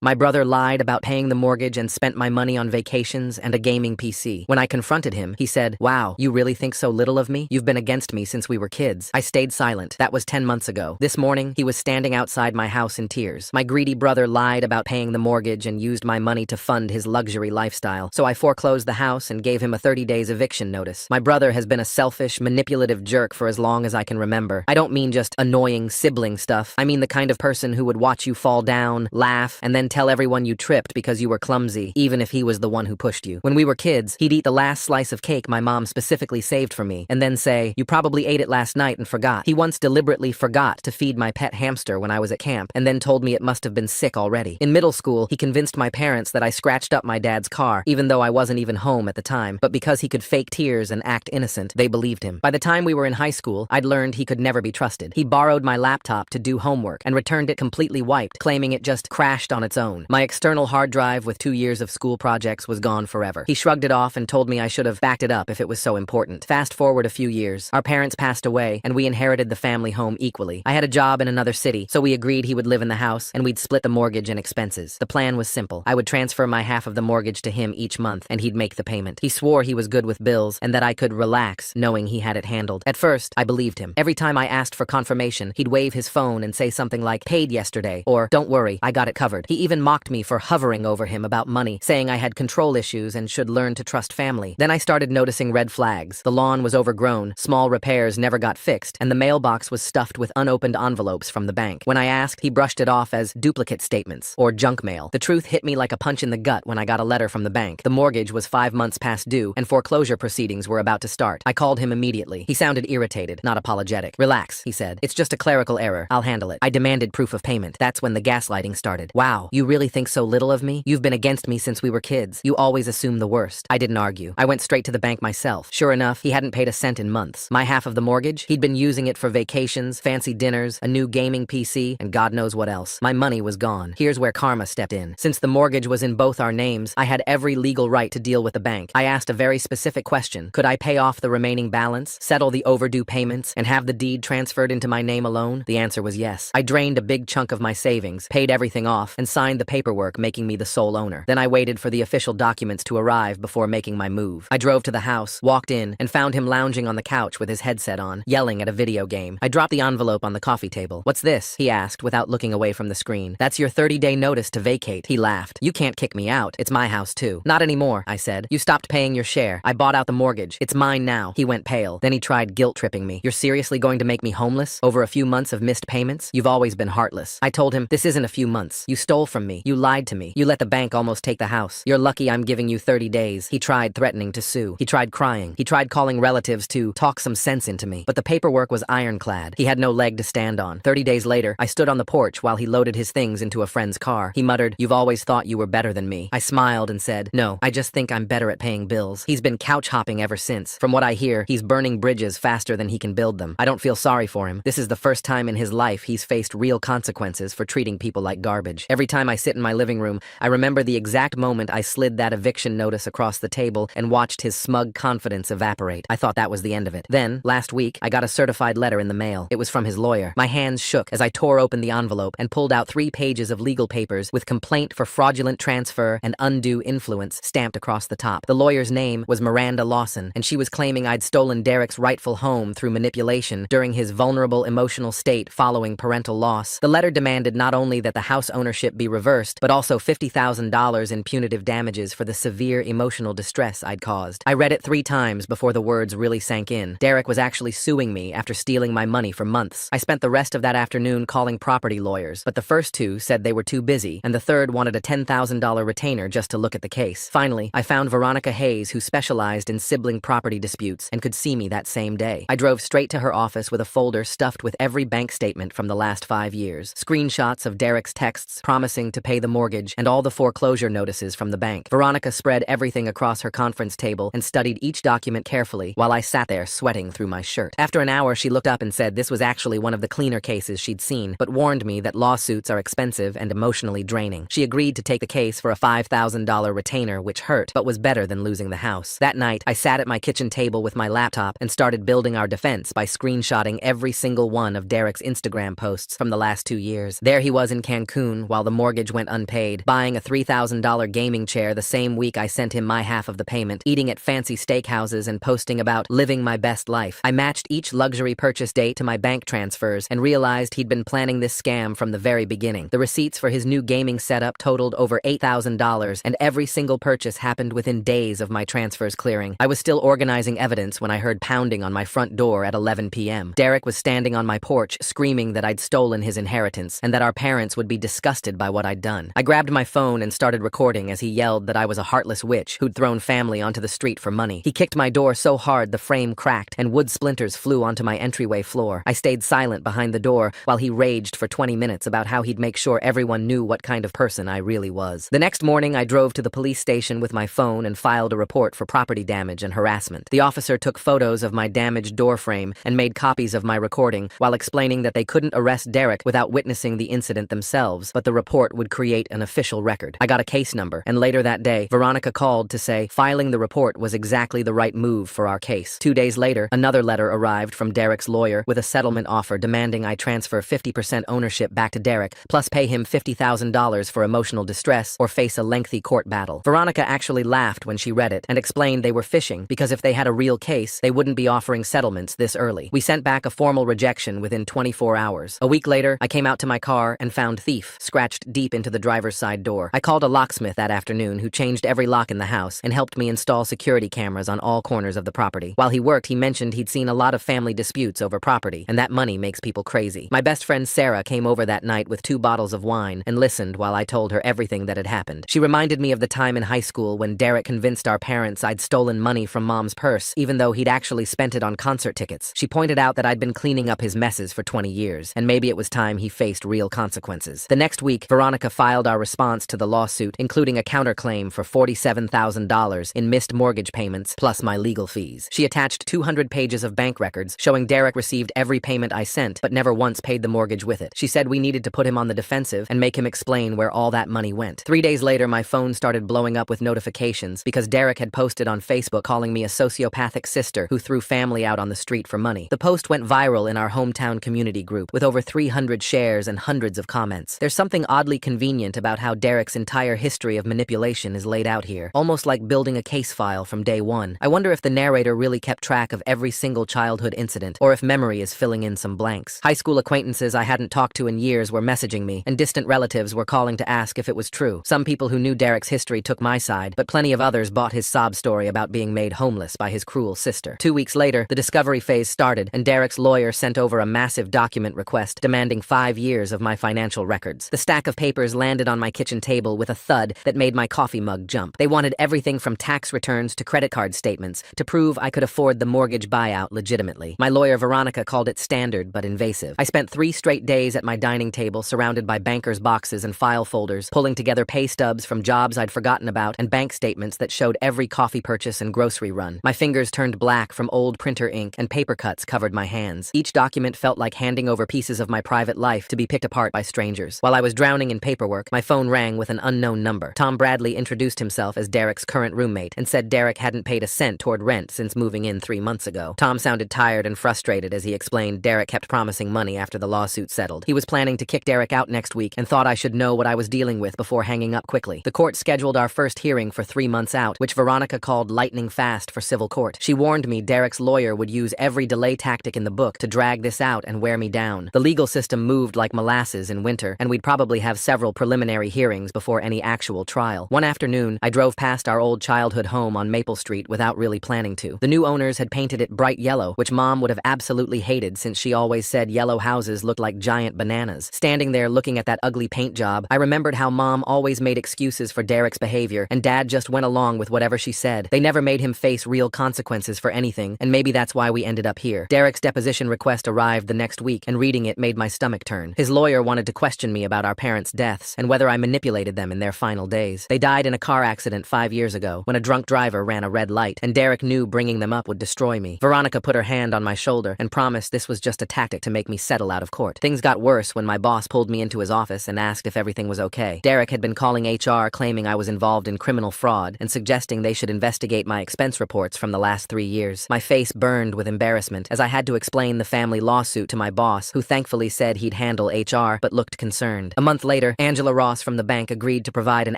My brother lied about paying the mortgage and spent my money on vacations and a gaming PC. When I confronted him, he said, "Wow, you really think so little of me? You've been against me since we were kids." I stayed silent. That was 10 months ago. This morning, he was standing outside my house in tears. My greedy brother lied about paying the mortgage and used my money to fund his luxury lifestyle. So I foreclosed the house and gave him a 30 days eviction notice. My brother has been a selfish, manipulative jerk for as long as I can remember. I don't mean just annoying sibling stuff. I mean the kind of person who would watch you fall down, laugh, and then tell everyone you tripped because you were clumsy, even if he was the one who pushed you. When we were kids, he'd eat the last slice of cake my mom specifically saved for me, and then say, "You probably ate it last night and forgot." He once deliberately forgot to feed my pet hamster when I was at camp, and then told me it must have been sick already. In middle school, he convinced my parents that I scratched up my dad's car, even though I wasn't even home at the time, but because he could fake tears and act innocent, they believed him. By the time we were in high school, I'd learned he could never be trusted. He borrowed my laptop to do homework and returned it completely wiped, claiming it just crashed on its own. My external hard drive with 2 years of school projects was gone forever. He shrugged it off and told me I should have backed it up if it was so important. Fast forward a few years, our parents passed away and we inherited the family home equally. I had a job in another city, so we agreed he would live in the house and we'd split the mortgage and expenses. The plan was simple. I would transfer my half of the mortgage to him each month and he'd make the payment. He swore he was good with bills and that I could relax knowing he had it handled. At first, I believed him. Every time I asked for confirmation, he'd wave his phone and say something like, "Paid yesterday," or "Don't worry, I got it covered." He even mocked me for hovering over him about money, saying I had control issues and should learn to trust family. Then I started noticing red flags. The lawn was overgrown, small repairs never got fixed, and the mailbox was stuffed with unopened envelopes from the bank. When I asked, he brushed it off as duplicate statements or junk mail. The truth hit me like a punch in the gut when I got a letter from the bank. The mortgage was 5 months past due, and foreclosure proceedings were about to start. I called him immediately. He sounded irritated, not apologetic. "Relax," he said. "It's just a clerical error. I'll handle it." I demanded proof of payment. That's when the gaslighting started. "Wow, you really think so little of me? You've been against me since we were kids. You always assume the worst." I didn't argue. I went straight to the bank myself. Sure enough, he hadn't paid a cent in months. My half of the mortgage? He'd been using it for vacations, fancy dinners, a new gaming PC, and God knows what else. My money was gone. Here's where karma stepped in. Since the mortgage was in both our names, I had every legal right to deal with the bank. I asked a very specific question. Could I pay off the remaining balance, settle the overdue payments, and have the deed transferred into my name alone? The answer was yes. I drained a big chunk of my savings, paid everything off, and signed the paperwork making me the sole owner. Then I waited for the official documents to arrive before making my move. I drove to the house, walked in, and found him lounging on the couch with his headset on, yelling at a video game. I dropped the envelope on the coffee table. "What's this?" he asked without looking away from the screen. "That's your 30-day notice to vacate." He laughed. "You can't kick me out. It's my house too." "Not anymore," I said. "You stopped paying your share. I bought out the mortgage. It's mine now." He went pale. Then he tried guilt-tripping me. "You're seriously going to make me homeless over a few months of missed payments? You've always been heartless." I told him, "This isn't a few months. You stole from me. You lied to me. You let the bank almost take the house. You're lucky I'm giving you 30 days. He tried threatening to sue. He tried crying. He tried calling relatives to talk some sense into me. But the paperwork was ironclad. He had no leg to stand on. 30 days later, I stood on the porch while he loaded his things into a friend's car. He muttered, "You've always thought you were better than me." I smiled and said, "No, I just think I'm better at paying bills." He's been couch hopping ever since. From what I hear, he's burning bridges faster than he can build them. I don't feel sorry for him. This is the first time in his life he's faced real consequences for treating people like garbage. Every time I sit in my living room, I remember the exact moment I slid that eviction notice across the table and watched his smug confidence evaporate. I thought that was the end of it. Then, last week, I got a certified letter in the mail. It was from his lawyer. My hands shook as I tore open the envelope and pulled out 3 pages of legal papers with complaint for fraudulent transfer and undue influence stamped across the top. The lawyer's name was Miranda Lawson, and she was claiming I'd stolen Derek's rightful home through manipulation during his vulnerable emotional state following parental loss. The letter demanded not only that the house ownership be reversed, but also $50,000 in punitive damages for the severe emotional distress I'd caused. I read it 3 times before the words really sank in. Derek was actually suing me after stealing my money for months. I spent the rest of that afternoon calling property lawyers, but the first 2 said they were too busy, and the third wanted a $10,000 retainer just to look at the case. Finally, I found Veronica Hayes, who specialized in sibling property disputes and could see me that same day. I drove straight to her office with a folder stuffed with every bank statement from the last 5 years, screenshots of Derek's texts promising to pay the mortgage, and all the foreclosure notices from the bank. Veronica spread everything across her conference table and studied each document carefully while I sat there sweating through my shirt. After an hour, she looked up and said this was actually one of the cleaner cases she'd seen, but warned me that lawsuits are expensive and emotionally draining. She agreed to take the case for a $5,000 retainer, which hurt, but was better than losing the house. That night, I sat at my kitchen table with my laptop and started building our defense by screenshotting every single one of Derek's Instagram posts from the last 2 years. There he was in Cancun while the mortgage mortgage went unpaid, buying a $3,000 gaming chair the same week I sent him my half of the payment, eating at fancy steakhouses and posting about living my best life. I matched each luxury purchase date to my bank transfers and realized he'd been planning this scam from the very beginning. The receipts for his new gaming setup totaled over $8,000, and every single purchase happened within days of my transfers clearing. I was still organizing evidence when I heard pounding on my front door at 11 p.m. Derek was standing on my porch screaming that I'd stolen his inheritance and that our parents would be disgusted by what I'd done. I grabbed my phone and started recording as he yelled that I was a heartless witch who'd thrown family onto the street for money. He kicked my door so hard the frame cracked and wood splinters flew onto my entryway floor. I stayed silent behind the door while he raged for 20 minutes about how he'd make sure everyone knew what kind of person I really was. The next morning, I drove to the police station with my phone and filed a report for property damage and harassment. The officer took photos of my damaged door frame and made copies of my recording while explaining that they couldn't arrest Derek without witnessing the incident themselves, but the report would create an official record. I got a case number, and later that day, Veronica called to say filing the report was exactly the right move for our case. 2 days later, another letter arrived from Derek's lawyer with a settlement offer demanding I transfer 50% ownership back to Derek, plus pay him $50,000 for emotional distress or face a lengthy court battle. Veronica actually laughed when she read it and explained they were fishing because if they had a real case, they wouldn't be offering settlements this early. We sent back a formal rejection within 24 hours. A week later, I came out to my car and found thief scratched deep into the driver's side door. I called a locksmith that afternoon who changed every lock in the house and helped me install security cameras on all corners of the property. While he worked, he mentioned he'd seen a lot of family disputes over property, and that money makes people crazy. My best friend Sarah came over that night with 2 bottles of wine and listened while I told her everything that had happened. She reminded me of the time in high school when Derek convinced our parents I'd stolen money from Mom's purse, even though he'd actually spent it on concert tickets. She pointed out that I'd been cleaning up his messes for 20 years, and maybe it was time he faced real consequences. The next week, Veronica filed our response to the lawsuit, including a counterclaim for $47,000 in missed mortgage payments, plus my legal fees. She attached 200 pages of bank records showing Derek received every payment I sent, but never once paid the mortgage with it. She said we needed to put him on the defensive and make him explain where all that money went. 3 days later, my phone started blowing up with notifications because Derek had posted on Facebook calling me a sociopathic sister who threw family out on the street for money. The post went viral in our hometown community group with over 300 shares and hundreds of comments. There's something oddly convenient about how Derek's entire history of manipulation is laid out here, almost like building a case file from day one. I wonder if the narrator really kept track of every single childhood incident, or if memory is filling in some blanks. High school acquaintances I hadn't talked to in years were messaging me, and distant relatives were calling to ask if it was true. Some people who knew Derek's history took my side, but plenty of others bought his sob story about being made homeless by his cruel sister. 2 weeks later, the discovery phase started, and Derek's lawyer sent over a massive document request demanding 5 years of my financial records. The stack of papers landed on my kitchen table with a thud that made my coffee mug jump. They wanted everything from tax returns to credit card statements to prove I could afford the mortgage buyout legitimately. My lawyer Veronica called it standard but invasive. I spent 3 straight days at my dining table surrounded by bankers' boxes and file folders, pulling together pay stubs from jobs I'd forgotten about and bank statements that showed every coffee purchase and grocery run. My fingers turned black from old printer ink and paper cuts covered my hands. Each document felt like handing over pieces of my private life to be picked apart by strangers. While I was drowning in paperwork, my phone rang with an unknown number. Tom Bradley introduced himself as Derek's current roommate and said Derek hadn't paid a cent toward rent since moving in 3 months ago. Tom sounded tired and frustrated as he explained Derek kept promising money after the lawsuit settled. He was planning to kick Derek out next week and thought I should know what I was dealing with before hanging up quickly. The court scheduled our first hearing for 3 months out, which Veronica called lightning fast for civil court. She warned me Derek's lawyer would use every delay tactic in the book to drag this out and wear me down. The legal system moved like molasses in winter, and we'd probably have several preliminary hearings before any actual trial. One afternoon, I drove past our old childhood home on Maple Street without really planning to. The new owners had painted it bright yellow, which Mom would have absolutely hated since she always said yellow houses looked like giant bananas. Standing there looking at that ugly paint job, I remembered how Mom always made excuses for Derek's behavior, and Dad just went along with whatever she said. They never made him face real consequences for anything, and maybe that's why we ended up here. Derek's deposition request arrived the next week, and reading it made my stomach turn. His lawyer wanted to question me about our parents' deaths and whether I manipulated them in their final days. They died in a car accident 5 years ago when a drunk driver ran a red light, and Derek knew bringing them up would destroy me. Veronica put her hand on my shoulder and promised this was just a tactic to make me settle out of court. Things got worse when my boss pulled me into his office and asked if everything was okay. Derek had been calling HR claiming I was involved in criminal fraud and suggesting they should investigate my expense reports from the last 3 years. My face burned with embarrassment as I had to explain the family lawsuit to my boss, who thankfully said he'd handle HR but looked concerned. A month later, later, Angela Ross from the bank agreed to provide an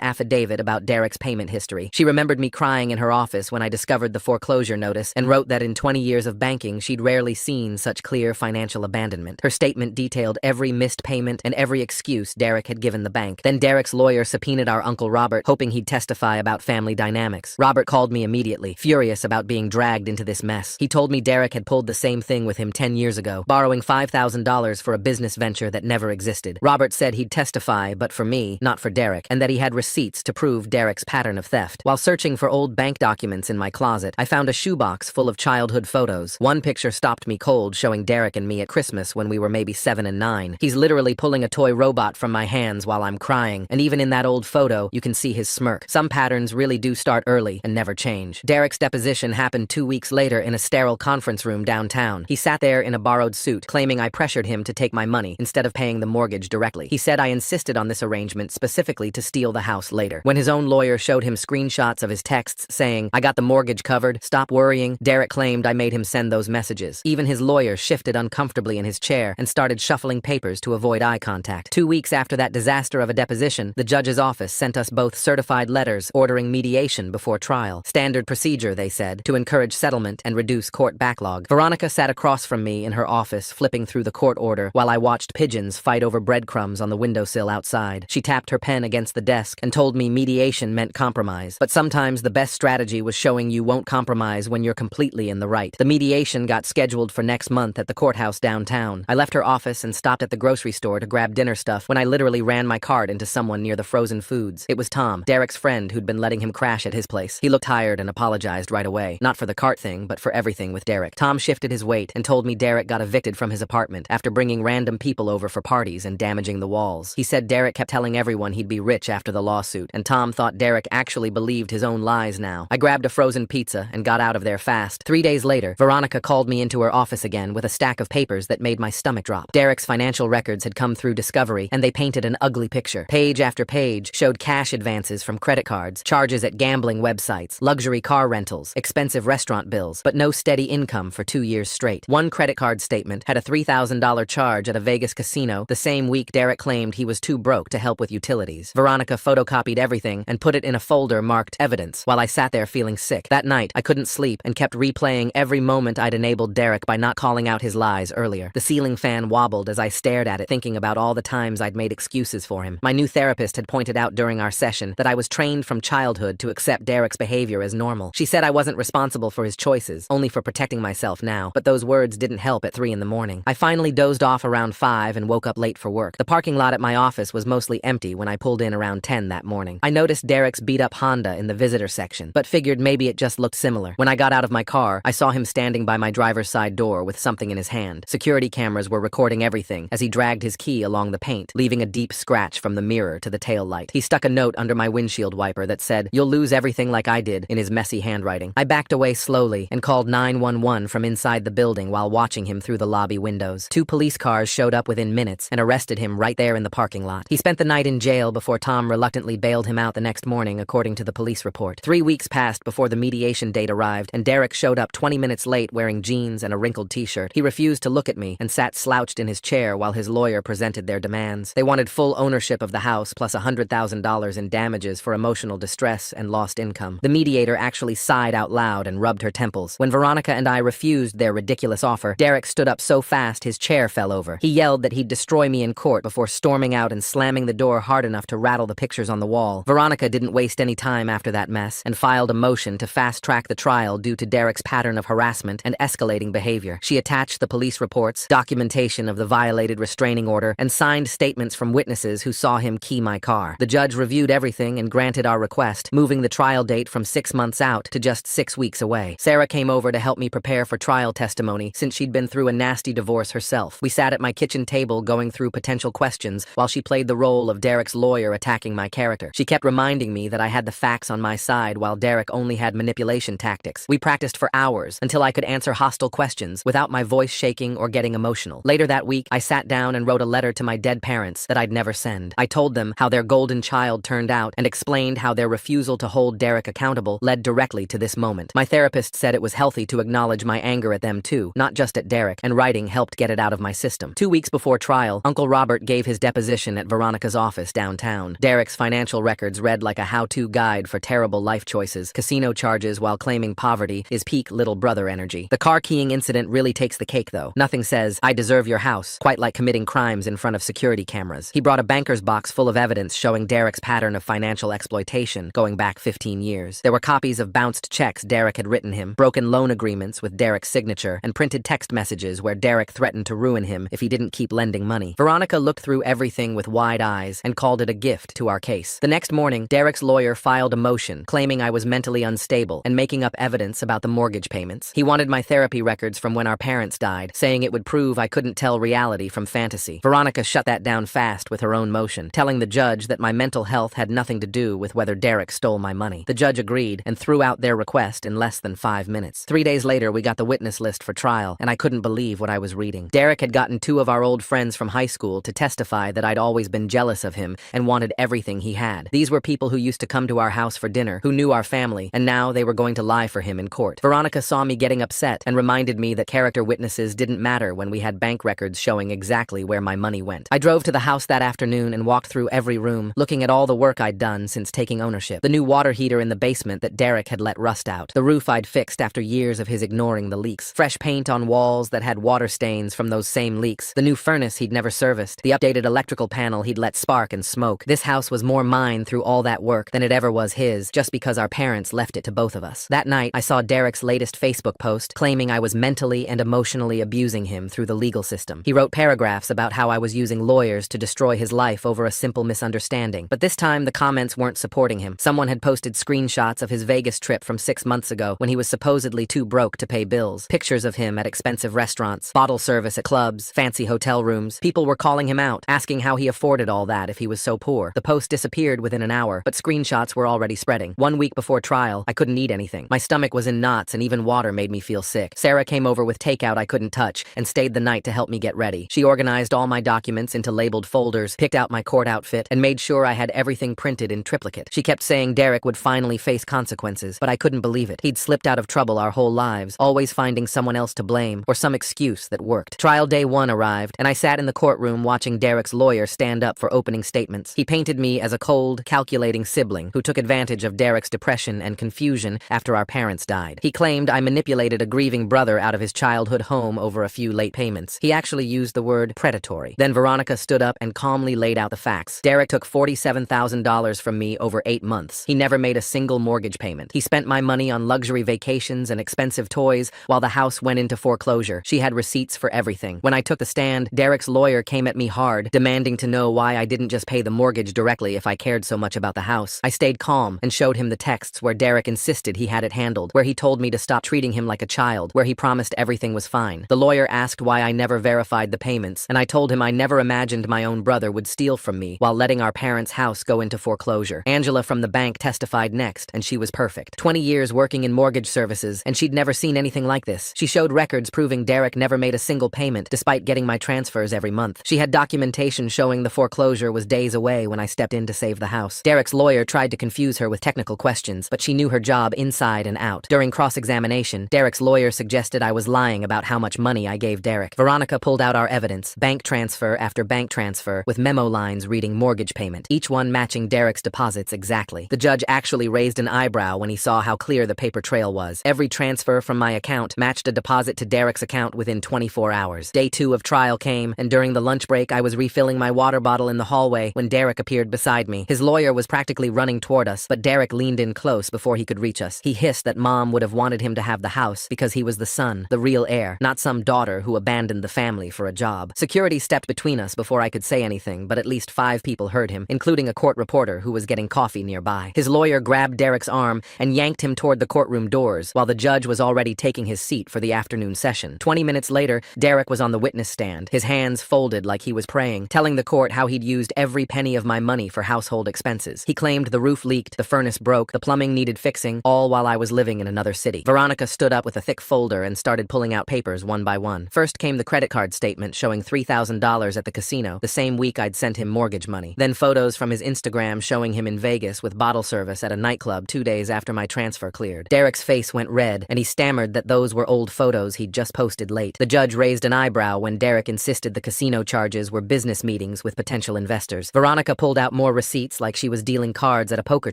affidavit about Derek's payment history. She remembered me crying in her office when I discovered the foreclosure notice and wrote that in 20 years of banking, she'd rarely seen such clear financial abandonment. Her statement detailed every missed payment and every excuse Derek had given the bank. Then Derek's lawyer subpoenaed our Uncle Robert, hoping he'd testify about family dynamics. Robert called me immediately, furious about being dragged into this mess. He told me Derek had pulled the same thing with him 10 years ago, borrowing $5,000 for a business venture that never existed. Robert said he'd testify, but for me, not for Derek, and that he had receipts to prove Derek's pattern of theft. While searching for old bank documents in my closet, I found a shoebox full of childhood photos. One picture stopped me cold, showing Derek and me at Christmas when we were maybe 7 and 9. He's literally pulling a toy robot from my hands while I'm crying, and even in that old photo, you can see his smirk. Some patterns really do start early and never change. Derek's deposition happened 2 weeks later in a sterile conference room downtown. He sat there in a borrowed suit, claiming I pressured him to take my money instead of paying the mortgage directly. He said I insisted on this arrangement specifically to steal the house later. When his own lawyer showed him screenshots of his texts saying, "I got the mortgage covered, stop worrying," Derek claimed I made him send those messages. Even his lawyer shifted uncomfortably in his chair and started shuffling papers to avoid eye contact. 2 weeks after that disaster of a deposition, the judge's office sent us both certified letters ordering mediation before trial. Standard procedure, they said, to encourage settlement and reduce court backlog. Veronica sat across from me in her office, flipping through the court order while I watched pigeons fight over breadcrumbs on the windowsill outside. She tapped her pen against the desk and told me mediation meant compromise. But sometimes the best strategy was showing you won't compromise when you're completely in the right. The mediation got scheduled for next month at the courthouse downtown. I left her office and stopped at the grocery store to grab dinner stuff when I literally ran my cart into someone near the frozen foods. It was Tom, Derek's friend who'd been letting him crash at his place. He looked tired and apologized right away. Not for the cart thing, but for everything with Derek. Tom shifted his weight and told me Derek got evicted from his apartment after bringing random people over for parties and damaging the walls. He said Derek kept telling everyone he'd be rich after the lawsuit, and Tom thought Derek actually believed his own lies now. I grabbed a frozen pizza and got out of there fast. 3 days later, Veronica called me into her office again with a stack of papers that made my stomach drop. Derek's financial records had come through Discovery, and they painted an ugly picture. Page after page showed cash advances from credit cards, charges at gambling websites, luxury car rentals, expensive restaurant bills, but no steady income for 2 years straight. One credit card statement had a $3,000 charge at a Vegas casino the same week Derek claimed he was too broke to help with utilities. Veronica photocopied everything and put it in a folder marked evidence while I sat there feeling sick. That night, I couldn't sleep and kept replaying every moment I'd enabled Derek by not calling out his lies earlier. The ceiling fan wobbled as I stared at it, thinking about all the times I'd made excuses for him. My new therapist had pointed out during our session that I was trained from childhood to accept Derek's behavior as normal. She said I wasn't responsible for his choices, only for protecting myself now, but those words didn't help at 3 in the morning. I finally dozed off around 5 and woke up late for work. The parking lot at my office was mostly empty when I pulled in around 10 that morning. I noticed Derek's beat-up Honda in the visitor section, but figured maybe it just looked similar. When I got out of my car, I saw him standing by my driver's side door with something in his hand. Security cameras were recording everything as he dragged his key along the paint, leaving a deep scratch from the mirror to the tail light. He stuck a note under my windshield wiper that said, "You'll lose everything like I did," in his messy handwriting. I backed away slowly and called 911 from inside the building while watching him through the lobby windows. 2 police cars showed up within minutes and arrested him right there in the parking lot. He spent the night in jail before Tom reluctantly bailed him out the next morning, according to the police report. 3 weeks passed before the mediation date arrived, and Derek showed up 20 minutes late wearing jeans and a wrinkled t-shirt. He refused to look at me and sat slouched in his chair while his lawyer presented their demands. They wanted full ownership of the house plus $100,000 in damages for emotional distress and lost income. The mediator actually sighed out loud and rubbed her temples. When Veronica and I refused their ridiculous offer, Derek stood up so fast his chair fell over. He yelled that he'd destroy me in court before storming out and slamming the door hard enough to rattle the pictures on the wall. Veronica didn't waste any time after that mess and filed a motion to fast-track the trial due to Derek's pattern of harassment and escalating behavior. She attached the police reports, documentation of the violated restraining order, and signed statements from witnesses who saw him key my car. The judge reviewed everything and granted our request, moving the trial date from 6 months out to just 6 weeks away. Sarah came over to help me prepare for trial testimony since she'd been through a nasty divorce herself. We sat at my kitchen table going through potential questions while she played the role of Derek's lawyer attacking my character. She kept reminding me that I had the facts on my side while Derek only had manipulation tactics. We practiced for hours until I could answer hostile questions without my voice shaking or getting emotional. Later that week, I sat down and wrote a letter to my dead parents that I'd never send. I told them how their golden child turned out and explained how their refusal to hold Derek accountable led directly to this moment. My therapist said it was healthy to acknowledge my anger at them too, not just at Derek, and writing helped get it out of my system. 2 weeks before trial, Uncle Robert gave his deposition session at Veronica's office downtown. Derek's financial records read like a how-to guide for terrible life choices. Casino charges while claiming poverty is peak little brother energy. The car keying incident really takes the cake, though. Nothing says, "I deserve your house," quite like committing crimes in front of security cameras. He brought a banker's box full of evidence showing Derek's pattern of financial exploitation going back 15 years. There were copies of bounced checks Derek had written him, broken loan agreements with Derek's signature, and printed text messages where Derek threatened to ruin him if he didn't keep lending money. Veronica looked through everything with wide eyes and called it a gift to our case. The next morning, Derek's lawyer filed a motion claiming I was mentally unstable and making up evidence about the mortgage payments. He wanted my therapy records from when our parents died, saying it would prove I couldn't tell reality from fantasy. Veronica shut that down fast with her own motion, telling the judge that my mental health had nothing to do with whether Derek stole my money. The judge agreed and threw out their request in less than 5 minutes. 3 days later, we got the witness list for trial, and I couldn't believe what I was reading. Derek had gotten 2 of our old friends from high school to testify that I'd always been jealous of him and wanted everything he had. These were people who used to come to our house for dinner, who knew our family, and now they were going to lie for him in court. Veronica saw me getting upset and reminded me that character witnesses didn't matter when we had bank records showing exactly where my money went. I drove to the house that afternoon and walked through every room, looking at all the work I'd done since taking ownership. The new water heater in the basement that Derek had let rust out. The roof I'd fixed after years of his ignoring the leaks. Fresh paint on walls that had water stains from those same leaks. The new furnace he'd never serviced. The updated electrical panel he'd let spark and smoke. This house was more mine through all that work than it ever was his, just because our parents left it to both of us. That night, I saw Derek's latest Facebook post claiming I was mentally and emotionally abusing him through the legal system. He wrote paragraphs about how I was using lawyers to destroy his life over a simple misunderstanding. But this time, the comments weren't supporting him. Someone had posted screenshots of his Vegas trip from 6 months ago when he was supposedly too broke to pay bills. Pictures of him at expensive restaurants, bottle service at clubs, fancy hotel rooms. People were calling him out, asking how he afforded all that if he was so poor. The post disappeared within an hour, but screenshots were already spreading. 1 week before trial, I couldn't eat anything. My stomach was in knots and even water made me feel sick. Sarah came over with takeout I couldn't touch and stayed the night to help me get ready. She organized all my documents into labeled folders, picked out my court outfit, and made sure I had everything printed in triplicate. She kept saying Derek would finally face consequences, but I couldn't believe it. He'd slipped out of trouble our whole lives, always finding someone else to blame or some excuse that worked. Trial day 1 arrived, and I sat in the courtroom watching Derek's lawyer stand up for opening statements. He painted me as a cold, calculating sibling who took advantage of Derek's depression and confusion after our parents died. He claimed I manipulated a grieving brother out of his childhood home over a few late payments. He actually used the word predatory. Then Veronica stood up and calmly laid out the facts. Derek took $47,000 from me over 8 months. He never made a single mortgage payment. He spent my money on luxury vacations and expensive toys while the house went into foreclosure. She had receipts for everything. When I took the stand, Derek's lawyer came at me hard, demanding to know why I didn't just pay the mortgage directly if I cared so much about the house. I stayed calm and showed him the texts where Derek insisted he had it handled, where he told me to stop treating him like a child, where he promised everything was fine. The lawyer asked why I never verified the payments, and I told him I never imagined my own brother would steal from me while letting our parents' house go into foreclosure. Angela from the bank testified next, and she was perfect. 20 years working in mortgage services, and she'd never seen anything like this. She showed records proving Derek never made a single payment, despite getting my transfers every month. She had documentation showing the foreclosure was days away when I stepped in to save the house. Derek's lawyer tried to confuse her with technical questions, but she knew her job inside and out. During cross-examination, Derek's lawyer suggested I was lying about how much money I gave Derek. Veronica pulled out our evidence, bank transfer after bank transfer, with memo lines reading mortgage payment, each one matching Derek's deposits exactly. The judge actually raised an eyebrow when he saw how clear the paper trail was. Every transfer from my account matched a deposit to Derek's account within 24 hours. Day 2 of trial came, and during the lunch break, I was refilling my water bottle in the hallway when Derek appeared beside me. His lawyer was practically running toward us, but Derek leaned in close before he could reach us. He hissed that Mom would have wanted him to have the house because he was the son, the real heir, not some daughter who abandoned the family for a job. Security stepped between us before I could say anything, but at least 5 people heard him, including a court reporter who was getting coffee nearby. His lawyer grabbed Derek's arm and yanked him toward the courtroom doors, while the judge was already taking his seat for the afternoon session. 20 minutes later, Derek was on the witness stand, his hands folded like he was praying, telling the court how he'd used every penny of my money for household expenses. He claimed the roof leaked, the furnace broke, the plumbing needed fixing, all while I was living in another city. Veronica stood up with a thick folder and started pulling out papers one by one. First came the credit card statement showing $3,000 at the casino, the same week I'd sent him mortgage money. Then photos from his Instagram showing him in Vegas with bottle service at a nightclub 2 days after my transfer cleared. Derek's face went red, and he stammered that those were old photos he'd just posted late. The judge raised an eyebrow when Derek insisted the casino charges were business meetings meetings with potential investors. Veronica pulled out more receipts like she was dealing cards at a poker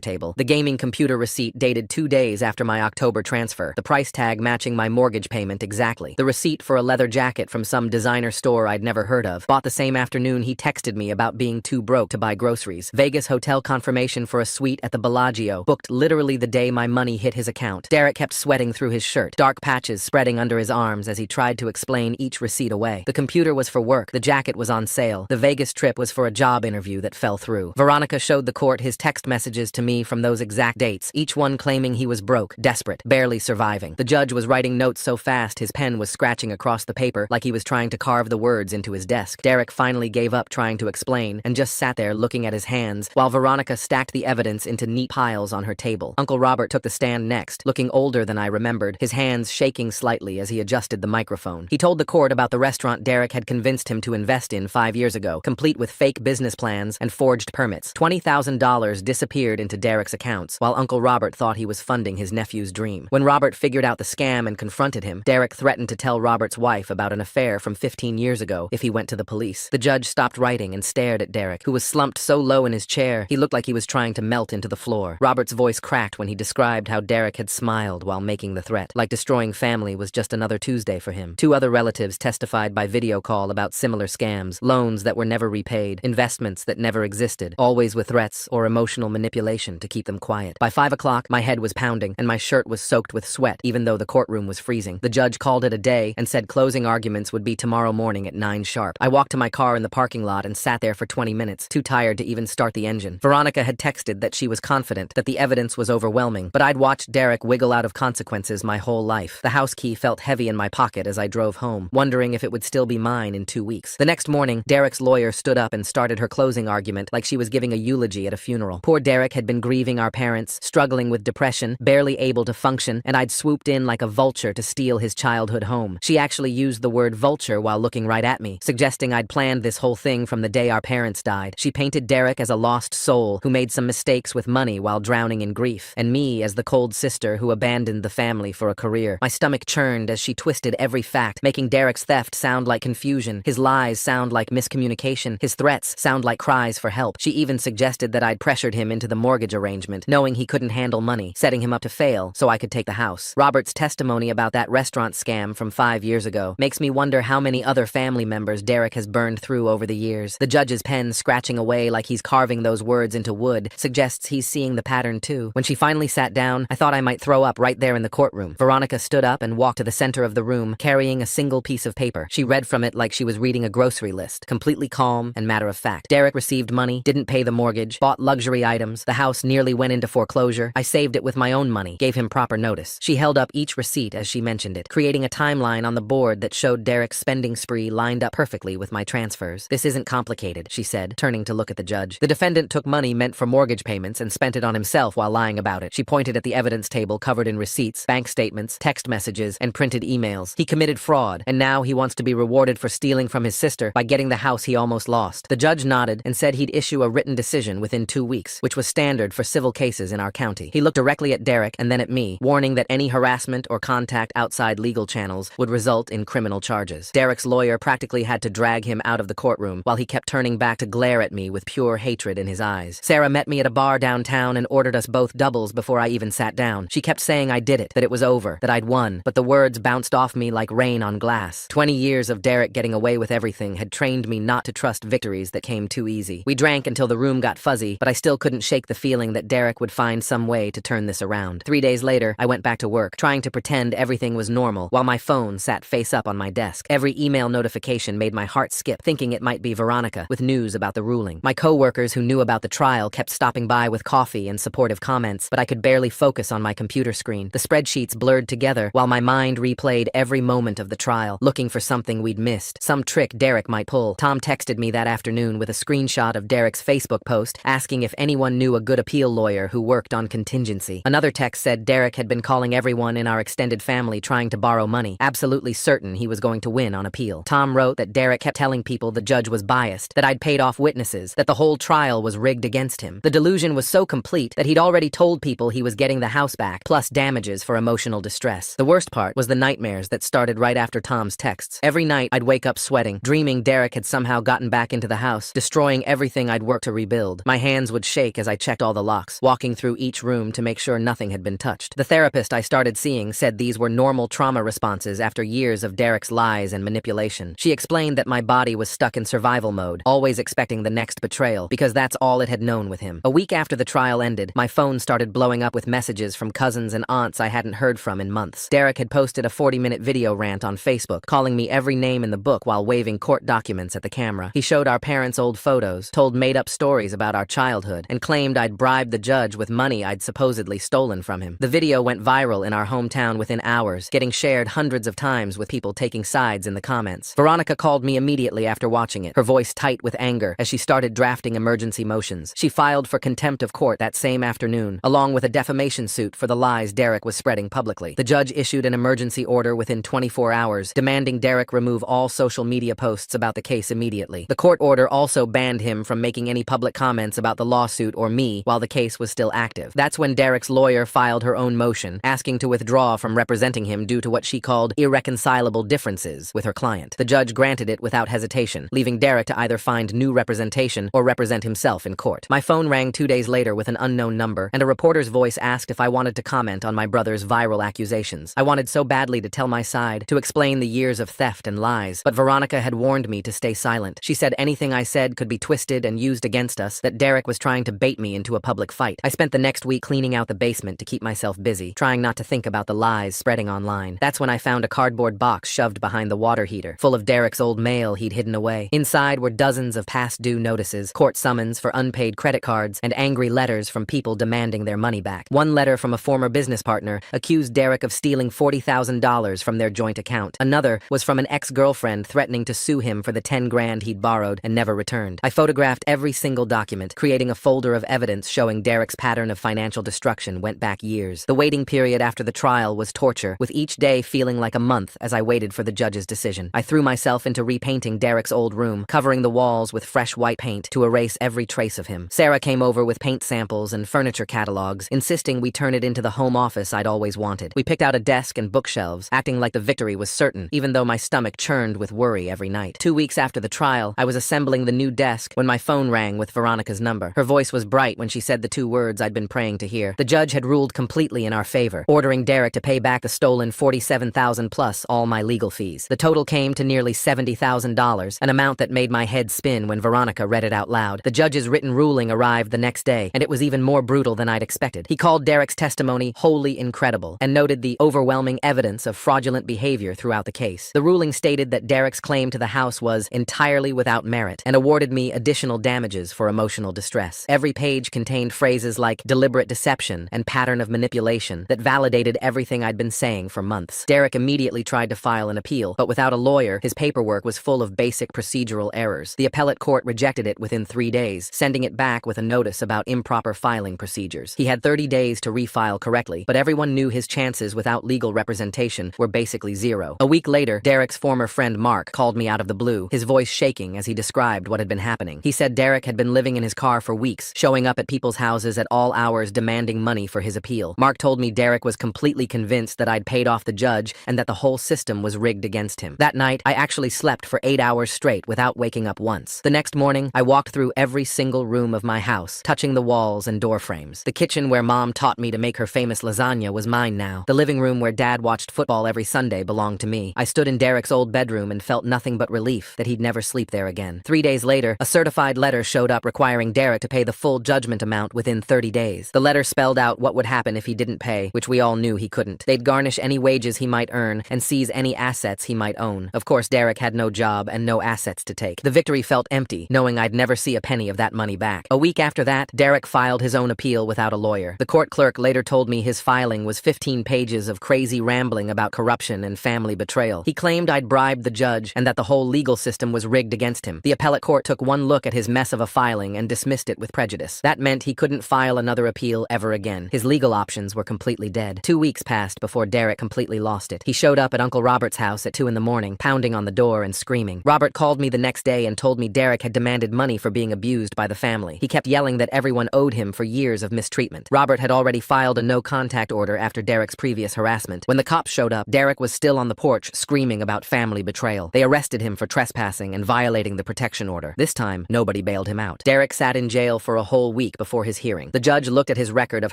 table. The gaming computer receipt dated 2 days after my October transfer, the price tag matching my mortgage payment exactly. The receipt for a leather jacket from some designer store I'd never heard of. Bought the same afternoon he texted me about being too broke to buy groceries. Vegas hotel confirmation for a suite at the Bellagio, booked literally the day my money hit his account. Derek kept sweating through his shirt, dark patches spreading under his arms as he tried to explain each receipt away. The computer was for work, the jacket was on sale, the Vegas trip was for a job interview that fell through. Veronica showed the court his text messages to me from those exact dates, each one claiming he was broke, desperate, barely surviving. The judge was writing notes so fast his pen was scratching across the paper like he was trying to carve the words into his desk. Derek finally gave up trying to explain and just sat there looking at his hands while Veronica stacked the evidence into neat piles on her table. Uncle Robert took the stand next, looking older than I remembered, his hands shaking slightly as he adjusted the microphone. He told the court about the restaurant Derek had convinced him to invest in 5 years ago, complete with fake business plans and forged permits. $20,000 disappeared into Derek's accounts, while Uncle Robert thought he was funding his nephew's dream. When Robert figured out the scam and confronted him, Derek threatened to tell Robert's wife about an affair from 15 years ago if he went to the police. The judge stopped writing and stared at Derek, who was slumped so low in his chair he looked like he was trying to melt into the floor. Robert's voice cracked when he described how Derek had smiled while making the threat, like destroying family was just another Tuesday for him. 2 other relatives testified by video call about similar scams, loans that were never repaid, investments that never existed, always with threats or emotional manipulation to keep them quiet. By 5 o'clock, my head was pounding and my shirt was soaked with sweat, even though the courtroom was freezing. The judge called it a day and said closing arguments would be tomorrow morning at 9 sharp. I walked to my car in the parking lot and sat there for 20 minutes, too tired to even start the engine. Veronica had texted that she was confident that the evidence was overwhelming, but I'd watched Derek wiggle out of consequences my whole life. The house key felt heavy in my pocket as I drove home, wondering if it would still be mine in 2 weeks. The next morning, Derek's lawyer stood up and started her closing argument like she was giving a eulogy at a funeral. Poor Derek had been grieving our parents, struggling with depression, barely able to function, and I'd swooped in like a vulture to steal his childhood home. She actually used the word vulture while looking right at me, suggesting I'd planned this whole thing from the day our parents died. She painted Derek as a lost soul who made some mistakes with money while drowning in grief, and me as the cold sister who abandoned the family for a career. My stomach churned as she twisted every fact, making Derek's theft sound like confusion, his lies sound like miscommunication, his threats sound like cries for help. She even suggested that I'd pressured him into the mortgage arrangement, knowing he couldn't handle money, setting him up to fail so I could take the house. Robert's testimony about that restaurant scam from 5 years ago makes me wonder how many other family members Derek has burned through over the years. The judge's pen scratching away like he's carving those words into wood suggests he's seeing the pattern too. When she finally sat down, I thought I might throw up right there in the courtroom. Veronica stood up and walked to the center of the room, carrying a single piece of paper. She read from it like she was reading a grocery list, completely calm and matter of fact. Derek received money, didn't pay the mortgage, bought luxury items, the house nearly went into foreclosure. I saved it with my own money, gave him proper notice. She held up each receipt as she mentioned it, creating a timeline on the board that showed Derek's spending spree lined up perfectly with my transfers. This isn't complicated, she said, turning to look at the judge. The defendant took money meant for mortgage payments and spent it on himself while lying about it. She pointed at the evidence table covered in receipts, bank statements, text messages, and printed emails. He committed fraud, and now he wants to be rewarded for stealing from his sister by getting the house he almost lost. The judge nodded and said he'd issue a written decision within 2 weeks, which was standard for civil cases in our county. He looked directly at Derek and then at me, warning that any harassment or contact outside legal channels would result in criminal charges. Derek's lawyer practically had to drag him out of the courtroom while he kept turning back to glare at me with pure hatred in his eyes. Sarah met me at a bar downtown and ordered us both doubles before I even sat down. She kept saying I did it, that it was over, that I'd won, but the words bounced off me like rain on glass. 20 years of Derek getting away with everything had trained me not to trust victories that came too easy. We drank until the room got fuzzy, but I still couldn't shake the feeling that Derek would find some way to turn this around. 3 days later, I went back to work, trying to pretend everything was normal, while my phone sat face up on my desk. Every email notification made my heart skip, thinking it might be Veronica, with news about the ruling. My co-workers who knew about the trial kept stopping by with coffee and supportive comments, but I could barely focus on my computer screen. The spreadsheets blurred together, while my mind replayed every moment of the trial, looking for something we'd missed, some trick Derek might pull. Tom texted me that afternoon with a screenshot of Derek's Facebook post, asking if anyone knew a good appeal lawyer who worked on contingency. Another text said Derek had been calling everyone in our extended family trying to borrow money, absolutely certain he was going to win on appeal. Tom wrote that Derek kept telling people the judge was biased, that I'd paid off witnesses, that the whole trial was rigged against him. The delusion was so complete that he'd already told people he was getting the house back, plus damages for emotional distress. The worst part was the nightmares that started right after Tom's texts. Every night, I'd wake up sweating, dreaming Derek had somehow gotten back into the house, destroying everything I'd worked to rebuild. My hands would shake as I checked all the locks, walking through each room to make sure nothing had been touched. The therapist I started seeing said these were normal trauma responses after years of Derek's lies and manipulation. She explained that my body was stuck in survival mode, always expecting the next betrayal, because that's all it had known with him. A week after the trial ended, my phone started blowing up with messages from cousins and aunts I hadn't heard from in months. Derek had posted a 40-minute video rant on Facebook, calling me every name in the book while waving court documents at the camera. He showed our parents' old photos, told made-up stories about our childhood, and claimed I'd bribed the judge with money I'd supposedly stolen from him. The video went viral in our hometown within hours, getting shared hundreds of times with people taking sides in the comments. Veronica called me immediately after watching it, her voice tight with anger as she started drafting emergency motions. She filed for contempt of court that same afternoon, along with a defamation suit for the lies Derek was spreading publicly. The judge issued an emergency order within 24 hours, demanding Derek remove all social media posts about the case immediately. The court order also banned him from making any public comments about the lawsuit or me while the case was still active. That's when Derek's lawyer filed her own motion, asking to withdraw from representing him due to what she called irreconcilable differences with her client. The judge granted it without hesitation, leaving Derek to either find new representation or represent himself in court. My phone rang 2 days later with an unknown number, and a reporter's voice asked if I wanted to comment on my brother's viral accusations. I wanted so badly to tell my side, to explain the years of theft and lies, but Veronica had warned me to stay silent. She said anything I said could be twisted and used against us, that Derek was trying to bait me into a public fight. I spent the next week cleaning out the basement to keep myself busy, trying not to think about the lies spreading online. That's when I found a cardboard box shoved behind the water heater, full of Derek's old mail he'd hidden away. Inside were dozens of past due notices, court summons for unpaid credit cards, and angry letters from people demanding their money back. One letter from a former business partner accused Derek of stealing $40,000 from their joint account. Another was from an ex-girlfriend threatening to sue him for the 10 grand he'd borrowed and never returned. I photographed every single document, creating a folder of evidence showing Derek's pattern of financial destruction went back years. The waiting period after the trial was torture, with each day feeling like a month as I waited for the judge's decision. I threw myself into repainting Derek's old room, covering the walls with fresh white paint to erase every trace of him. Sarah came over with paint samples and furniture catalogs, insisting we turn it into the home office I'd always wanted. We picked out a desk and bookshelves, acting like the victory was certain, even though my stomach churned with worry every night. 2 weeks after the trial, I was assembling the new desk when my phone rang with Veronica's number. Her voice was bright when she said the 2 words I'd been praying to hear. The judge had ruled completely in our favor, ordering Derek to pay back the stolen $47,000 plus all my legal fees. The total came to nearly $70,000, an amount that made my head spin when Veronica read it out loud. The judge's written ruling arrived the next day, and it was even more brutal than I'd expected. He called Derek's testimony wholly incredible and noted the overwhelming evidence of fraudulent behavior throughout the case. The ruling stated that Derek's claim to the house was entirely without merit and awarded me additional damages for emotional distress. Every page contained phrases like deliberate deception and pattern of manipulation that validated everything I'd been saying for months. Derek immediately tried to file an appeal, but without a lawyer, his paperwork was full of basic procedural errors. The appellate court rejected it within 3 days, sending it back with a notice about improper filing procedures. He had 30 days to refile correctly, but everyone knew his chances without legal representation were basically zero. A week later, Derek's former friend Mark called me out of the blue, his voice shaking as he described what had been happening. He said Derek had been living in his car for weeks, showing up at people's houses at all hours demanding money for his appeal. Mark told me Derek was completely convinced that I'd paid off the judge and that the whole system was rigged against him. That night, I actually slept for 8 hours straight without waking up once. The next morning, I walked through every single room of my house, touching the walls and door frames. The kitchen where Mom taught me to make her famous lasagna was mine now. The living room where Dad watched football every Sunday belonged to me. I stood in Derek's old bedroom and felt nothing but relief that he'd never sleep there again. 3 days later, a certified letter showed up requiring Derek to pay the full judgment amount within 30 days. The letter spelled out what would happen if he didn't pay, which we all knew he couldn't. They'd garnish any wages he might earn and seize any assets he might own. Of course, Derek had no job and no assets to take. The victory felt empty, knowing I'd never see a penny of that money back. A week after that, Derek filed his own appeal without a lawyer. The court clerk later told me his filing was 15 pages of crazy rambling about corruption and family betrayal. He claimed I'd bribed the judge and that the whole legal system was rigged against him. The appellate court took one look at his mess of a filing and dismissed it with prejudice. That meant he couldn't file another appeal ever again. His legal options were completely dead. 2 weeks passed before Derek completely lost it. He showed up at Uncle Robert's house at 2 in the morning, pounding on the door and screaming. Robert called me the next day and told me Derek had demanded money for being abused by the family. He kept yelling that everyone owed him for years of mistreatment. Robert had already filed a no-contact order after Derek's previous harassment. When the cops showed up, Derek was still on the porch screaming about family betrayal. They arrested him for trespassing and violating violating the protection order. This time, nobody bailed him out. Derek sat in jail for a whole week before his hearing. The judge looked at his record of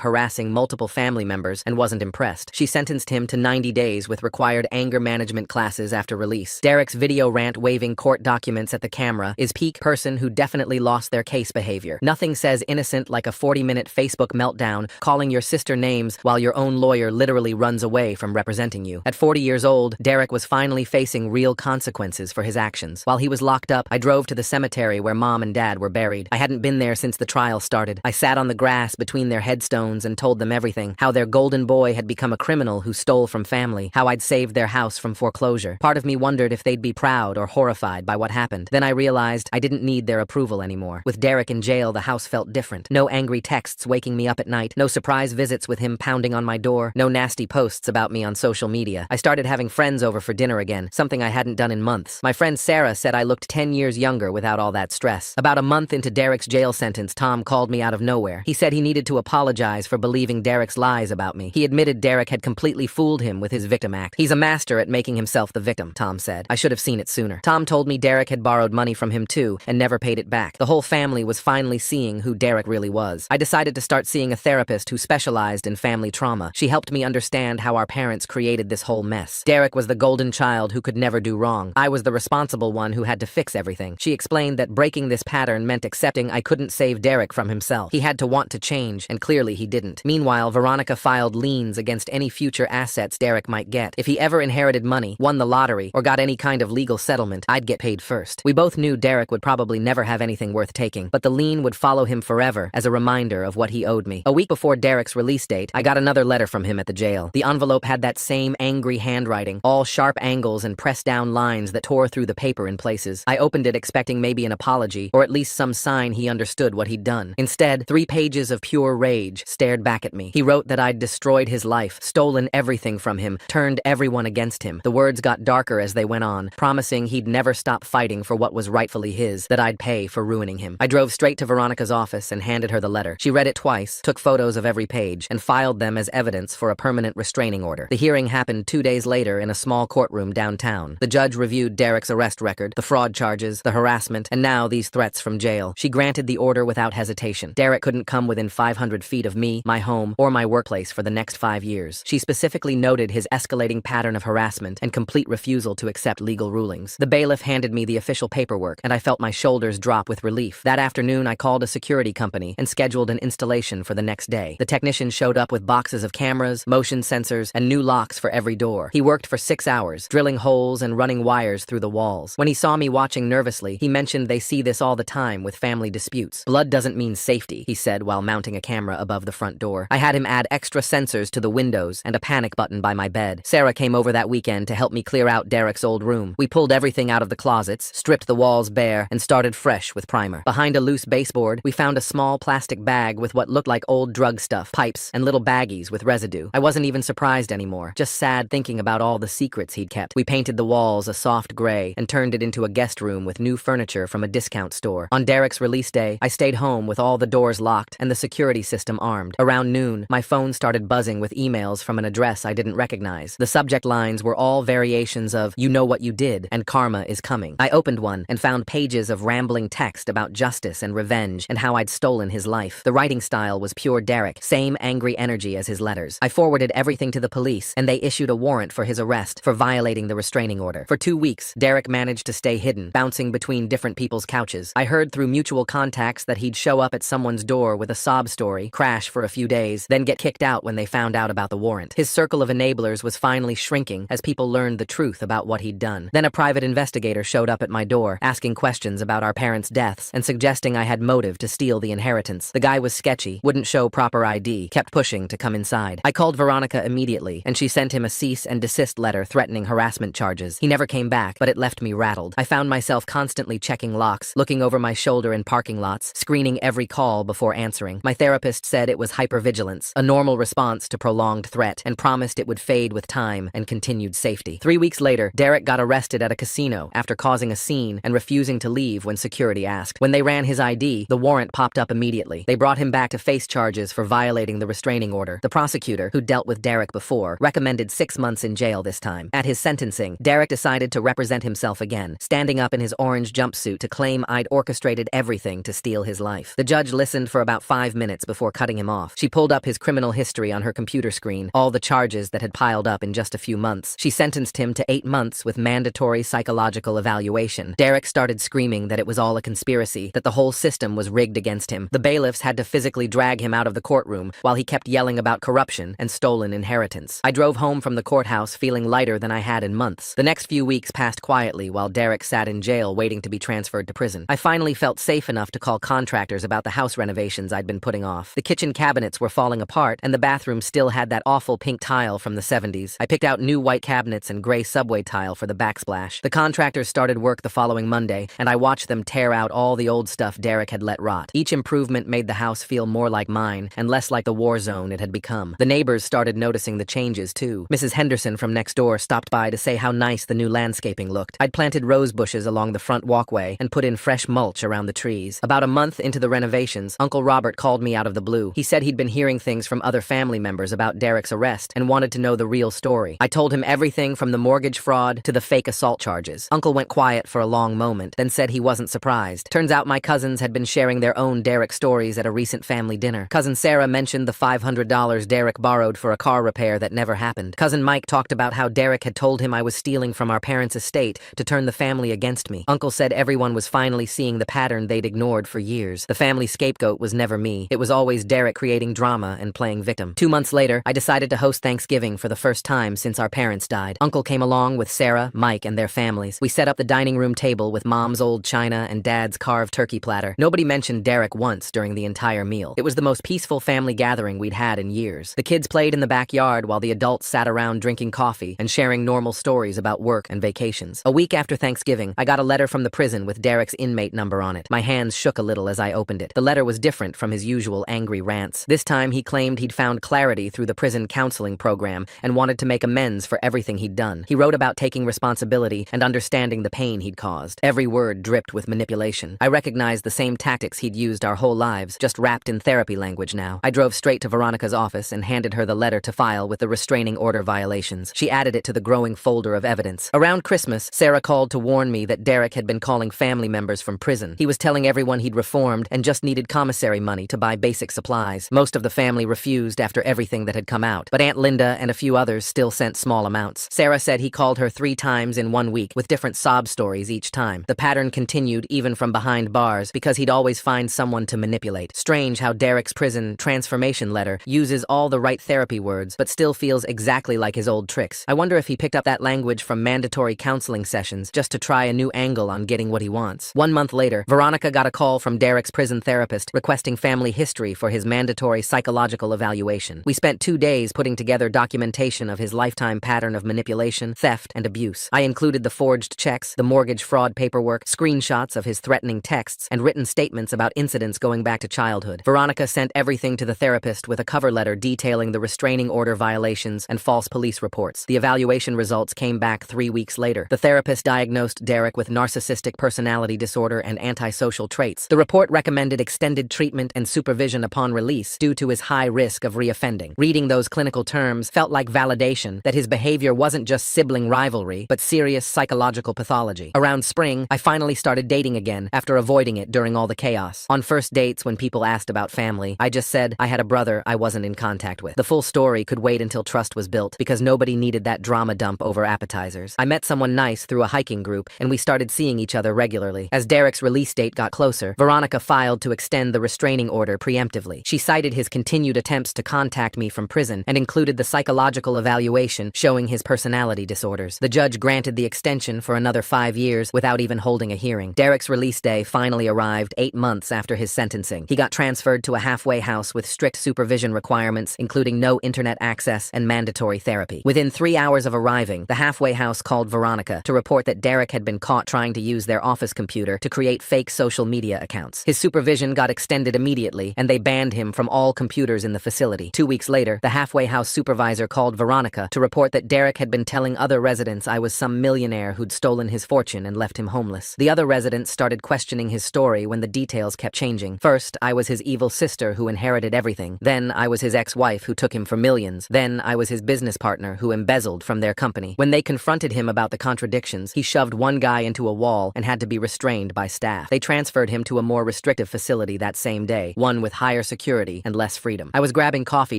harassing multiple family members and wasn't impressed. She sentenced him to 90 days with required anger management classes after release. Derek's video rant waving court documents at the camera is peak person who definitely lost their case behavior. Nothing says innocent like a 40-minute Facebook meltdown, calling your sister names while your own lawyer literally runs away from representing you. At 40 years old, Derek was finally facing real consequences for his actions. While he was locked up, I drove to the cemetery where Mom and Dad were buried. I hadn't been there since the trial started. I sat on the grass between their headstones and told them everything. How their golden boy had become a criminal who stole from family. How I'd saved their house from foreclosure. Part of me wondered if they'd be proud or horrified by what happened. Then I realized I didn't need their approval anymore. With Derek in jail, the house felt different. No angry texts waking me up at night. No surprise visits with him pounding on my door. No nasty posts about me on social media. I started having friends over for dinner again, something I hadn't done in months. My friend Sarah said I looked 10 years younger without all that stress. About a month into Derek's jail sentence, Tom called me out of nowhere. He said he needed to apologize for believing Derek's lies about me. He admitted Derek had completely fooled him with his victim act. He's a master at making himself the victim, Tom said. I should have seen it sooner. Tom told me Derek had borrowed money from him too and never paid it back. The whole family was finally seeing who Derek really was. I decided to start seeing a therapist who specialized in family trauma. She helped me understand how our parents created this whole mess. Derek was the golden child who could never do wrong. I was the responsible one who had to fix everything. She explained that breaking this pattern meant accepting I couldn't save Derek from himself. He had to want to change, and clearly he didn't. Meanwhile, Veronica filed liens against any future assets Derek might get. If he ever inherited money, won the lottery, or got any kind of legal settlement, I'd get paid first. We both knew Derek would probably never have anything worth taking, but the lien would follow him forever as a reminder of what he owed me. A week before Derek's release date, I got another letter from him at the jail. The envelope had that same angry handwriting, all sharp angles and pressed down lines that tore through the paper in places. I opened it expecting maybe an apology, or at least some sign he understood what he'd done. Instead, 3 pages of pure rage stared back at me. He wrote that I'd destroyed his life, stolen everything from him, turned everyone against him. The words got darker as they went on, promising he'd never stop fighting for what was rightfully his, that I'd pay for ruining him. I drove straight to Veronica's office and handed her the letter. She read it twice, took photos of every page, and filed them as evidence for a permanent restraining order. The hearing happened 2 days later in a small courtroom downtown. The judge reviewed Derek's arrest record, the fraud charges, the harassment, and now these threats from jail. She granted the order without hesitation. Derek couldn't come within 500 feet of me, my home, or my workplace for the next 5 years. She specifically noted his escalating pattern of harassment and complete refusal to accept legal rulings. The bailiff handed me the official paperwork, and I felt my shoulders drop with relief. That afternoon, I called a security company and scheduled an installation for the next day. The technician showed up with boxes of cameras, motion sensors, and new locks for every door. He worked for 6 hours, drilling holes and running wires through the walls. When he saw me watching nervously, he mentioned they see this all the time with family disputes. Blood doesn't mean safety, he said while mounting a camera above the front door. I had him add extra sensors to the windows and a panic button by my bed. Sarah came over that weekend to help me clear out Derek's old room. We pulled everything out of the closets, stripped the walls bare, and started fresh with primer. Behind a loose baseboard, we found a small plastic bag with what looked like old drug stuff, pipes, and little baggies with residue. I wasn't even surprised anymore, just sad thinking about all the secrets he'd kept. We painted the walls a soft gray and turned it into a guest room with new furniture from a discount store. On Derek's release day, I stayed home with all the doors locked and the security system armed. Around noon, my phone started buzzing with emails from an address I didn't recognize. The subject lines were all variations of "You know what you did" and "Karma is coming." I opened one and found pages of rambling text about justice and revenge and how I'd stolen his life. The writing style was pure Derek, same angry energy as his letters. I forwarded everything to the police, and they issued a warrant for his arrest for violating the restraining order. For 2 weeks, Derek managed to stay hidden, bouncing between different people's couches. I heard through mutual contacts that he'd show up at someone's door with a sob story, crash for a few days, then get kicked out when they found out about the warrant. His circle of enablers was finally shrinking as people learned the truth about what he'd done. Then a private investigator showed up at my door, asking questions about our parents' deaths and suggesting I had motive to steal the inheritance. The guy was sketchy, wouldn't show proper ID, kept pushing to come inside. I called Veronica immediately, and she sent him a cease and desist letter threatening harassment charges. He never came back, but it left me rattled. I found myself constantly checking locks, looking over my shoulder in parking lots, screening every call before answering. My therapist said it was hypervigilance, a normal response to prolonged threat, and promised it would fade with time and continued safety. 3 weeks later, Derek got arrested at a casino after causing a scene and refusing to leave when security asked. When they ran his ID, the warrant popped up immediately. They brought him back to face charges for violating the restraining order. The prosecutor, who dealt with Derek before, recommended 6 months in jail this time. At his sentencing, Derek decided to represent himself again, standing up in his orange jumpsuit to claim I'd orchestrated everything to steal his life. The judge listened for about 5 minutes before cutting him off. She pulled up his criminal history on her computer screen, all the charges that had piled up in just a few months. She sentenced him to 8 months with mandatory psychological evaluation. Derek started screaming that it was all a conspiracy, that the whole system was rigged against him. The bailiffs had to physically drag him out of the courtroom while he kept yelling about corruption and stolen inheritance. I drove home from the courthouse feeling lighter than I had in months. The next few weeks passed quietly while Derek sat in jail waiting to be transferred to prison. I finally felt safe enough to call contractors about the house renovations I'd been putting off. The kitchen cabinets were falling apart, and the bathroom still had that awful pink tile from the 70s. I picked out new white cabinets and gray subway tile for the backsplash. The contractors started work the following Monday, and I watched them tear out all the old stuff Derek had let rot. Each improvement made the house feel more like mine and less like the war zone it had become. The neighbors started noticing the changes, too. Mrs. Henderson from next door stopped by to say how nice the new landscaping looked. I'd planted rose bushes along the front walkway and put in fresh mulch around the trees. About a month into the renovations, Uncle Robert called me out of the blue. He said he'd been hearing things from other family members about Derek's arrest and wanted to know the real story. I told him everything from the mortgage fraud to the fake assault charges. Uncle went quiet for a long moment, then said he wasn't surprised. Turns out my cousins had been sharing their own Derek stories at a recent family dinner. Cousin Sarah mentioned the $500 Derek borrowed for a car repair that never happened. Cousin Mike talked about how Derek had told him I was stealing from our parents' estate to turn the family against me. Uncle said everyone was finally seeing the pattern they'd ignored for years. The family scapegoat was never me. It was always Derek creating drama and playing victim. 2 months later, I decided to host Thanksgiving for the first time since our parents died. Uncle came along with Sarah, Mike, and their families. We set up the dining room table with Mom's old china and Dad's carved turkey platter. Nobody mentioned Derek once during the entire meal. It was the most peaceful family gathering we'd had in years. The kids played in the backyard while the adults sat around drinking coffee and sharing normal stories about work and vacations. A week after Thanksgiving, I got a letter from the prison with Derek's inmate number on it. My hands shook a little as I opened it. The letter was different from his usual angry rants. This time he claimed he'd found clarity through the prison counseling program and wanted to make amends for everything he'd done. He wrote about taking responsibility and understanding the pain he'd caused. Every word dripped with manipulation. I recognized the same tactics he'd used our whole lives, just wrapped in therapy language now. I drove straight to Veronica's office and handed her the letter to file with the restraining order violations. She added it to the growing folder of evidence. Around Christmas, Sarah called to warn me that Derek had been calling family members from prison. He was telling everyone he'd reformed and just needed commissary money to buy basic supplies. Most of the family refused after everything that had come out, but Aunt Linda and a few others still sent small amounts. Sarah said he called her 3 times in 1 week with different sob stories each time. The pattern continued even from behind bars because he'd always find someone to manipulate. Strange how Derek's prison transformation letter uses all the right therapy words but still feels exactly like his old tricks. I wonder if he picked up that language from mandatory counseling sessions just to try a new angle on getting what he wants. 1 month later, Veronica got a call from Derek's prison therapist requesting family history for his mandatory psychological evaluation. We spent 2 days putting together documentation of his lifetime pattern of manipulation, theft, and abuse. I included the forged checks, the mortgage fraud paperwork, screenshots of his threatening texts, and written statements about incidents going back to childhood. Veronica sent everything to the therapist with a cover letter detailing the restraining order violations and false police reports. The evaluation results came back 3 weeks later. The therapist diagnosed Derek with narcissistic personality disorder and antisocial traits. The report recommended extended treatment and supervision upon release due to his high risk of reoffending. Reading those clinical terms felt like validation that his behavior wasn't just sibling rivalry, but serious psychological pathology. Around spring, I finally started dating again after avoiding it during all the chaos. On first dates, when people asked about family, I just said I had a brother I wasn't in contact with. The full story could wait until trust was built because nobody needed that drama dump over appetizers. I met someone nice through a hiking group and we started seeing each other regularly. As Derek's release date got closer, Veronica filed to extend the restraining order preemptively. She cited his continued attempts to contact me from prison and included the psychological evaluation showing his personality disorders. The judge granted the extension for another 5 years without even holding a hearing. Derek's release day finally arrived 8 months after his sentencing. He got transferred to a halfway house with strict supervision requirements, including no internet access and mandatory therapy. Within 3 hours of arriving, the halfway house called Veronica to report that Derek had been caught trying to use their office computer to create fake social media accounts. His supervision got extended immediately, and they banned him from all computers in the facility. 2 weeks later, the halfway house supervisor called Veronica to report that Derek had been telling other residents I was some millionaire who'd stolen his fortune and left him homeless. The other residents started questioning his story when the details kept changing. First, I was his evil sister who inherited everything. Then, I was his ex-wife who took him for millions. Then, I was his business partner who embezzled from their company. When they confronted him about the contradictions, he shoved one guy into a wall and had to be restrained by staff. They transferred him to a more restrictive facility that same day, one with higher security and less freedom. I was grabbing coffee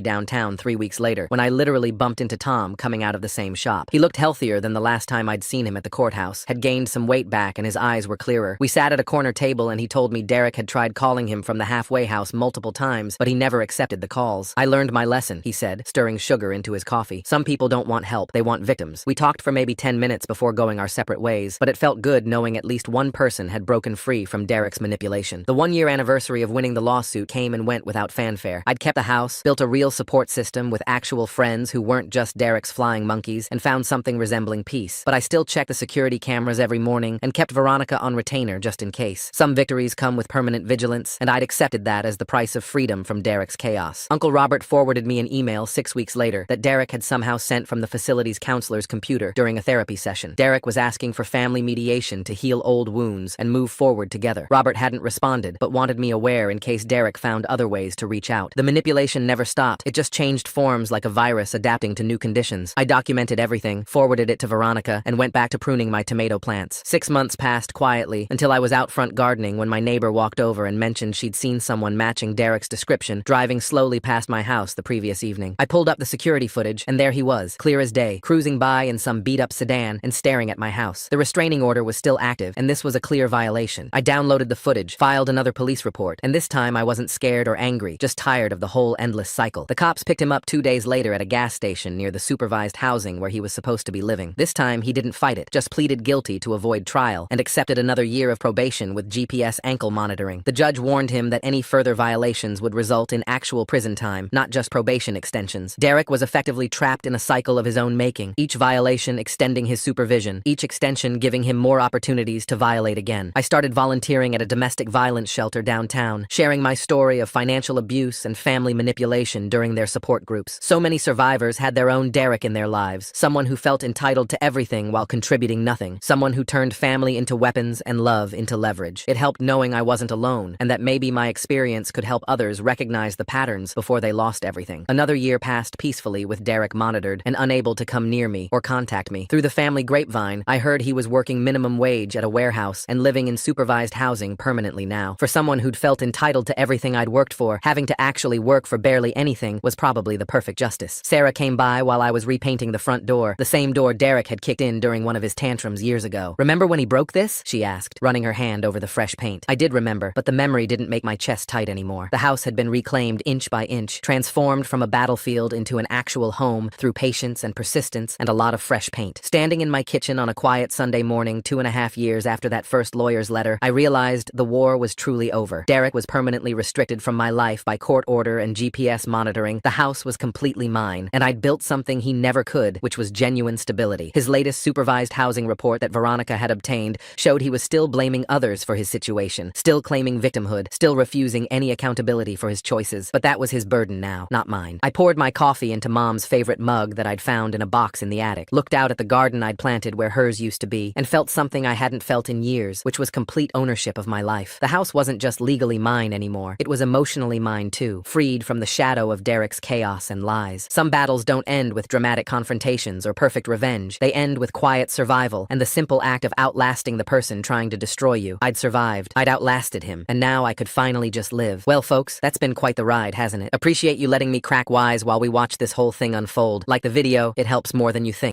downtown 3 weeks later when I literally bumped into Tom coming out of the same shop. He looked healthier than the last time I'd seen him at the courthouse, had gained some weight back and his eyes were clearer. We sat at a corner table and he told me Derek had tried calling him from the halfway house multiple times, but he never accepted the calls. I learned my lesson, he said, stirring sugar into his coffee. Some people don't want help, they want victims. We talked for maybe 10 minutes before going our separate ways, but it felt good knowing at least one person had broken free from Derek's manipulation. The 1-year anniversary of winning the lawsuit came and went without fanfare. I'd kept the house, built a real support system with actual friends who weren't just Derek's flying monkeys, and found something resembling peace. But I still checked the security cameras every morning and kept Veronica on retainer just in case. Some victories come with permanent vigilance, and I'd accepted that as the price of freedom from Derek's chaos. Uncle Robert forwarded me an email 6 weeks later that Derek had somehow sent from the facility's counselor's computer during a therapy session. Derek was asking for family mediation to heal old wounds and move forward together. Robert hadn't responded, but wanted me aware in case Derek found other ways to reach out. The manipulation never stopped. It just changed forms like a virus adapting to new conditions. I documented everything, forwarded it to Veronica, and went back to pruning my tomato plants. 6 months passed quietly until I was out front gardening when my neighbor walked over and mentioned she'd seen someone matching Derek's description driving slowly past my house the previous evening. I pulled up the security footage, and there he was, clear as day, cruising by in some beat-up sedan and staring at my house. The restraining order was still active, and this was a clear violation. I downloaded the footage, filed another police report, and this time I wasn't scared or angry, just tired of the whole endless cycle. The cops picked him up 2 days later at a gas station near the supervised housing where he was supposed to be living. This time, he didn't fight it, just pleaded guilty to avoid trial, and accepted another year of probation with GPS ankle monitoring. The judge warned him that any further violations would result in actual prison time, not just probation extensions. Derek was effectively trapped in a cycle of his own making, each violation extending his supervision, each extension giving him more opportunities to violate again. I started volunteering at a domestic violence shelter downtown, sharing my story of financial abuse and family manipulation during their support groups. So many survivors had their own Derek in their lives, someone who felt entitled to everything while contributing nothing, someone who turned family into weapons and love into leverage. It helped knowing I wasn't alone, and that maybe my experience could help others recognize the patterns before they lost everything. Another year passed peacefully with Derek monitored and unable to come near me or contact me. Through the family grapevine, I heard he was working minimum wage at a warehouse and living in supervised housing permanently now. For someone who'd felt entitled to everything I'd worked for, having to actually work for barely anything was probably the perfect justice. Sarah came by while I was repainting the front door, the same door Derek had kicked in during one of his tantrums years ago. "Remember when he broke this?" she asked, running her hand over the fresh paint. I did remember, but the memory didn't make my chest tight anymore. The house had been reclaimed inch by inch, transformed from a battlefield into an actual home through patience and persistence and a lot of fresh paint. Standing in my kitchen on a quiet Sunday morning 2.5 years after that first lawyer's letter, I realized the war was truly over. Derek was permanently restricted from my life by court order and GPS monitoring. The house was completely mine, and I'd built something he never could, which was genuine stability. His latest supervised housing report that Veronica had obtained showed he was still blaming others for his situation, still claiming victimhood, still refusing any accountability for his choices. But that was his burden now, not mine. I poured my coffee into Mom's favorite mug that I'd found in a box in the attic, looked out at the garden I'd planted where hers used to be, and felt something I hadn't felt in years, which was complete ownership of my life. The house wasn't just legally mine anymore. It was emotionally mine too, freed from the shadow of Derek's chaos and lies. Some battles don't end with dramatic confrontations or perfect revenge. They end with quiet survival and the simple act of outlasting the person trying to destroy you. I'd survived. I'd outlasted him. And now I could finally just live. Well, folks, that's been quite the ride, hasn't it? Appreciate you letting me crack wise while we watch this whole thing unfold. Like the video, it helps more than you think.